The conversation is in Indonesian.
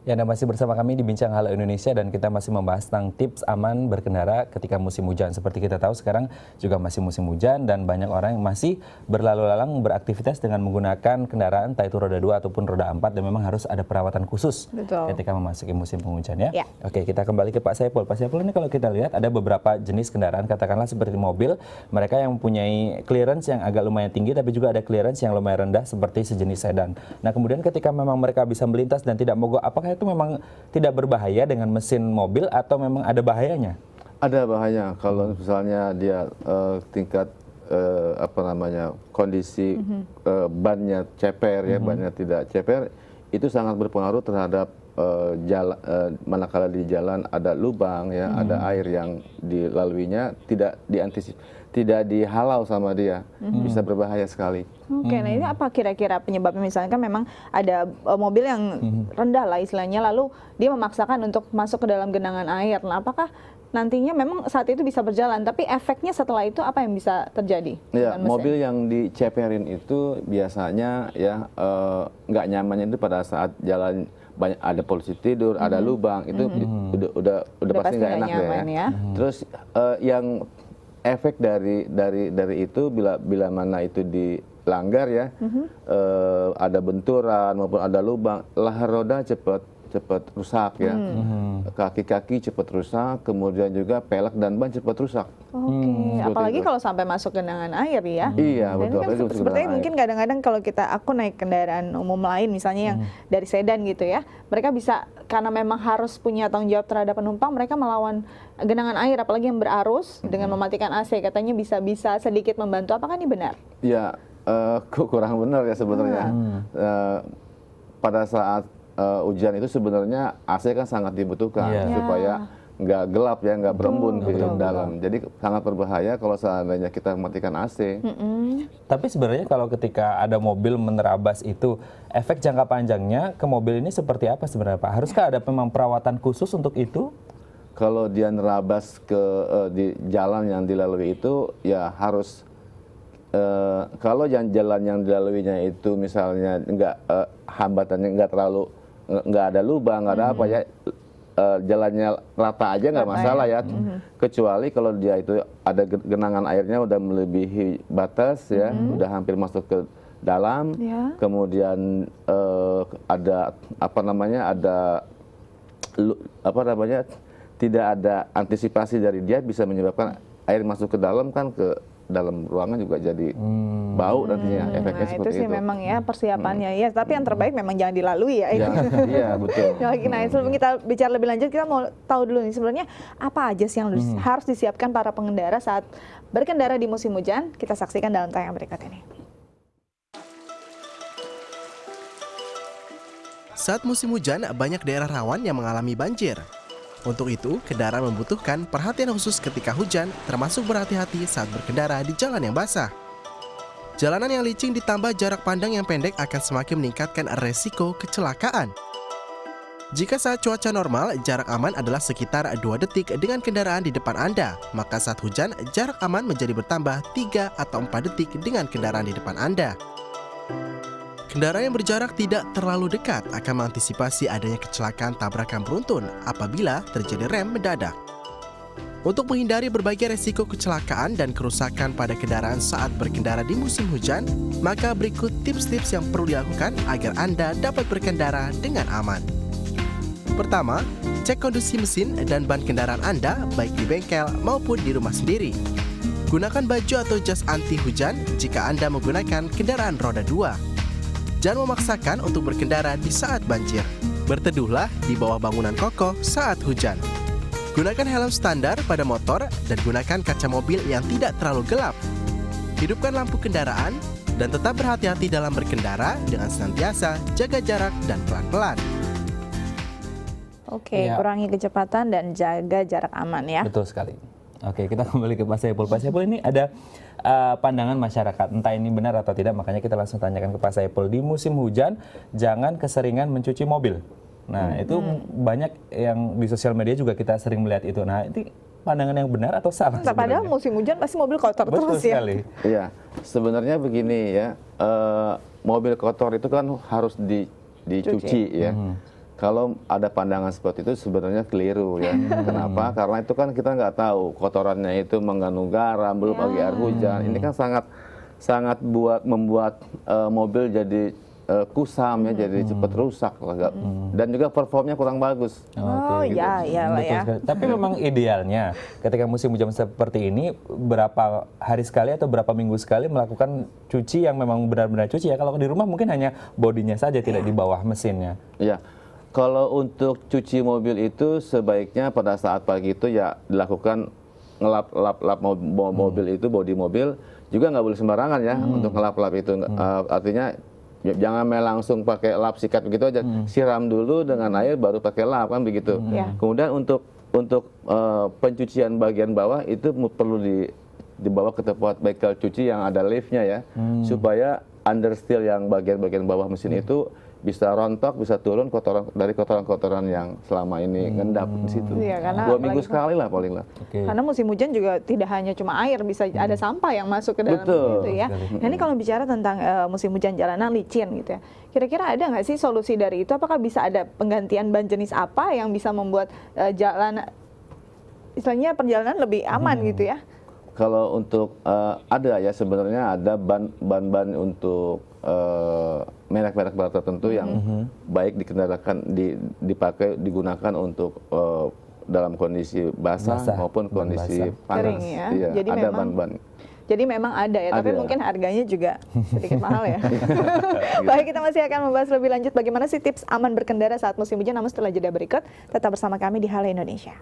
Ya, Anda masih bersama kami di Bincang Halo Indonesia dan kita masih membahas tentang tips aman berkendara ketika musim hujan. Seperti kita tahu sekarang juga masih musim hujan dan banyak orang yang masih berlalu lalang beraktivitas dengan menggunakan kendaraan entah itu roda 2 ataupun roda 4 dan memang harus ada perawatan khusus ketika memasuki musim penghujan ya. Oke, kita kembali ke Pak Saiful. Pak Saiful, ini kalau kita lihat ada beberapa jenis kendaraan katakanlah seperti mobil, mereka yang mempunyai clearance yang agak lumayan tinggi tapi juga ada clearance yang lumayan rendah seperti sejenis sedan. Nah, kemudian ketika memang mereka bisa melintas dan tidak mogok, apakah itu memang tidak berbahaya dengan mesin mobil atau memang ada bahayanya? Ada bahaya kalau misalnya dia tingkat kondisi bannya ceper ya, bannya tidak ceper, itu sangat berpengaruh terhadap jalan, manakala di jalan ada lubang ya, ada air yang dilaluinya tidak diantisipasi, tidak dihalau sama dia, bisa berbahaya sekali. Oke, nah ini apa kira-kira penyebabnya? Misalnya kan memang ada mobil yang rendah lah istilahnya, lalu dia memaksakan untuk masuk ke dalam genangan air. Nah, apakah nantinya memang saat itu bisa berjalan, tapi efeknya setelah itu apa yang bisa terjadi? Ya, mobil yang diceperin itu biasanya ya nggak nyamannya itu pada saat jalan banyak ada polisi tidur, ada lubang, itu udah pasti nggak enak ya. Terus yang efek dari itu bila mana itu dilanggar ya, ada benturan maupun ada lubang, lahar roda cepat rusak ya, kaki-kaki cepat rusak, kemudian juga pelek dan ban cepat rusak. Oke, apalagi kalau sampai masuk genangan air ya. Iya, betul. Kan sepertinya mungkin kadang-kadang kalau aku naik kendaraan umum lain misalnya yang dari sedan gitu ya, mereka bisa karena memang harus punya tanggung jawab terhadap penumpang, mereka melawan genangan air apalagi yang berarus dengan mematikan AC, katanya bisa sedikit membantu. Apakah ini benar? Ya, kurang benar ya sebenarnya. Pada saat hujan itu sebenarnya AC kan sangat dibutuhkan supaya nggak gelap ya, nggak berembun di dalam. Jadi sangat berbahaya kalau seandainya kita mematikan AC. Tapi sebenarnya kalau ketika ada mobil menerabas itu, efek jangka panjangnya ke mobil ini seperti apa sebenarnya Pak? Haruskah ada memang perawatan khusus untuk itu? Kalau dia nerabas ke di jalan yang dilalui itu ya harus kalau jalan yang dilaluinya itu misalnya hambatannya nggak ada lubang, nggak ada apa ya, jalannya rata aja nggak masalah ya. Kecuali kalau dia itu ada genangan airnya udah melebihi batas ya, udah hampir masuk ke dalam, kemudian ada tidak ada antisipasi dari dia, bisa menyebabkan air masuk ke dalam, kan ke dalam ruangan juga jadi bau nantinya, efeknya seperti itu. Itu sih memang ya persiapannya ya, tapi yang terbaik memang jangan dilalui ya. Iya, betul. Nah, sebelum kita bicara lebih lanjut, kita mau tahu dulu nih sebenarnya apa aja sih yang harus disiapkan para pengendara saat berkendara di musim hujan. Kita saksikan dalam tayangan berikut ini. Saat musim hujan, banyak daerah rawan yang mengalami banjir. Untuk itu, kendaraan membutuhkan perhatian khusus ketika hujan, termasuk berhati-hati saat berkendara di jalan yang basah. Jalanan yang licin ditambah jarak pandang yang pendek akan semakin meningkatkan resiko kecelakaan. Jika saat cuaca normal, jarak aman adalah sekitar 2 detik dengan kendaraan di depan Anda, maka saat hujan, jarak aman menjadi bertambah 3 atau 4 detik dengan kendaraan di depan Anda. Kendaraan yang berjarak tidak terlalu dekat akan mengantisipasi adanya kecelakaan tabrakan beruntun apabila terjadi rem mendadak. Untuk menghindari berbagai resiko kecelakaan dan kerusakan pada kendaraan saat berkendara di musim hujan, maka berikut tips-tips yang perlu dilakukan agar Anda dapat berkendara dengan aman. Pertama, cek kondisi mesin dan ban kendaraan Anda baik di bengkel maupun di rumah sendiri. Gunakan baju atau jas anti hujan jika Anda menggunakan kendaraan roda 2. Jangan memaksakan untuk berkendara di saat banjir. Berteduhlah di bawah bangunan kokoh saat hujan. Gunakan helm standar pada motor dan gunakan kaca mobil yang tidak terlalu gelap. Hidupkan lampu kendaraan dan tetap berhati-hati dalam berkendara dengan senantiasa jaga jarak dan pelan-pelan. Oke, kurangi kecepatan dan jaga jarak aman ya. Betul sekali. Oke, kita kembali ke Pak Saiful. Pak Saiful, ini ada pandangan masyarakat, entah ini benar atau tidak, makanya kita langsung tanyakan ke Pak Saiful. Di musim hujan, jangan keseringan mencuci mobil. Nah, itu banyak yang di sosial media juga kita sering melihat itu. Nah, itu pandangan yang benar atau salah? Padahal musim hujan pasti mobil kotor terus ya. Sekali. Iya, sebenarnya begini ya, mobil kotor itu kan harus dicuci ya. Kalau ada pandangan seperti itu sebenarnya keliru ya. Kenapa? Karena itu kan kita nggak tahu kotorannya itu mengandung garam, belum lagi air hujan. Ini kan sangat membuat mobil jadi kusam ya, jadi cepat rusak dan juga performnya kurang bagus. Oh ya, iyalah Betul ya. sekali. Tapi memang idealnya ketika musim hujan seperti ini berapa hari sekali atau berapa minggu sekali melakukan cuci yang memang benar-benar cuci ya. Kalau di rumah mungkin hanya bodinya saja, tidak di bawah mesinnya. Iya. Kalau untuk cuci mobil itu sebaiknya pada saat pagi itu ya dilakukan ngelap mobil itu, bodi mobil juga nggak boleh sembarangan ya untuk ngelap-lap itu. Artinya jangan langsung pakai lap sikat begitu aja, siram dulu dengan air baru pakai lap kan begitu. Kemudian untuk pencucian bagian bawah itu perlu dibawa ke tempat bengkel cuci yang ada liftnya ya, supaya understeel yang bagian-bagian bawah mesin itu bisa rontok, bisa turun dari kotoran-kotoran yang selama ini ngendap di situ. Iya, karena 2 minggu sekali lah paling lah. Karena musim hujan juga tidak hanya cuma air, bisa ada sampah yang masuk ke dalam Betul. itu ya. Nah ini kalau bicara tentang musim hujan jalanan licin gitu ya, kira-kira ada nggak sih solusi dari itu? Apakah bisa ada penggantian ban jenis apa yang bisa membuat jalan, istilahnya perjalanan lebih aman gitu ya? Kalau untuk ada ya sebenarnya ada ban untuk merek-merek baru tertentu yang baik digunakan untuk dalam kondisi basah maupun kondisi panas. Kering ya. Iya, Jadi ada memang ban-ban. Jadi memang ada ya, tapi Ada. mungkin harganya juga sedikit mahal ya. Baik, kita masih akan membahas lebih lanjut bagaimana sih tips aman berkendara saat musim hujan, namun setelah jeda berikut tetap bersama kami di Halo Indonesia.